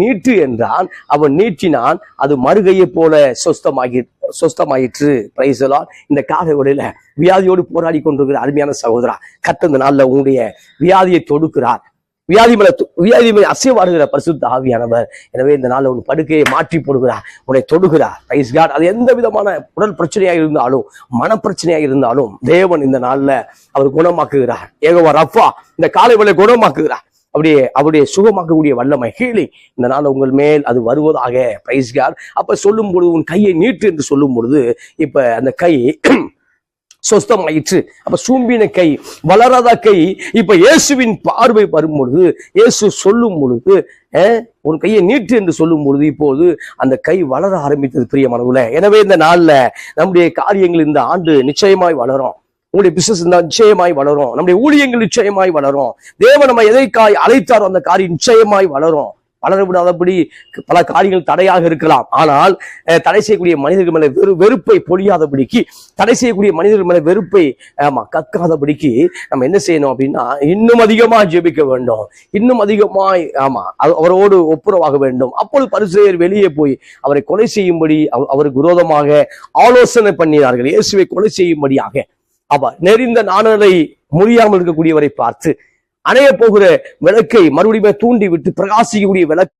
நீட்டு என்றான். அவன் நீட்டினான், அது மறுகையை போல சொஸ்தமாயிற்று. Praise the Lord. இந்த காலை வேளையில வியாதியோடு போராடி கொண்டிருக்கிற அருமையான சகோதரா, கர்த்தர் இந்த நாள்ல உங்களுடைய வியாதியை தொடுக்கிறார். வியாதி மேல அசைவாடுகிற பரிசுத்த ஆவியானவர். எனவே இந்த நாள்ல உன் படுக்கையை மாற்றி போடுகிறார், உன்னை தொடுகிறார். Price God. அது எந்த விதமான உடல் பிரச்சனையாக இருந்தாலும், மன பிரச்சனையாக இருந்தாலும் தேவன் இந்த நாள்ல அவர் குணமாக்குகிறார். யெகோவா ரஃபா இந்த காலை வேளை குணமாக்குகிறார். அவருடைய சுகமாக்கக்கூடிய வல்லமை, ஹீலிங் இந்த நாள் உங்கள் மேல் அது வருவதாக. Price card. அப்ப சொல்லும் பொழுது உன் கையை நீட்டு என்று சொல்லும் பொழுது இப்ப அந்த கை சொஸ்தமாயிற்று. அப்ப சூம்பின கை, வளராத கை இப்ப இயேசுவின் பார்வை வரும் பொழுது, இயேசு சொல்லும் பொழுது உன் கையை நீட்டு என்று சொல்லும் பொழுது இப்போது அந்த கை வளர ஆரம்பித்தது பிரியமானவர்களே. எனவே இந்த நாள்ல நம்முடைய காரியங்கள் இந்த ஆண்டு நிச்சயமாய் வளரும். உங்களுடைய பிசினஸ் நிச்சயமாய் வளரும். நம்முடைய ஊழியங்கள் நிச்சயமாய் வளரும். தேவன் நம்ம எதைக்காய் அழைத்தாரோ அந்த காரியம் நிச்சயமாய் வளரும். வளர விடாதபடி பல காரியங்கள் தடையாக இருக்கலாம். ஆனால் தடை செய்யக்கூடிய மனிதர்கள் மேல வெறுப்பை பொழியாதபடிக்கு, தடை செய்யக்கூடிய மனிதர்கள் மேல வெறுப்பை கக்காதபடிக்கு நம்ம என்ன செய்யணும் அப்படின்னா, இன்னும் அதிகமாய் ஜெபிக்க வேண்டும். இன்னும் அதிகமாய் அவரோடு ஒப்புரவாக வேண்டும். அப்பொழுது பரிசேயர் வெளியே போய் அவரை கொலை செய்யும்படி அவருக்கு விரோதமாக ஆலோசனை பண்ணினார்கள். இயேசுவை கொலை செய்யும்படியாக. அவர் நெறிந்த நாணலை முடியாமல் இருக்கக்கூடியவரை பார்த்து அணைய போகிற விளக்கை மறுபடியும் தூண்டி விட்டு பிரகாசிக்கக்கூடிய விளக்கு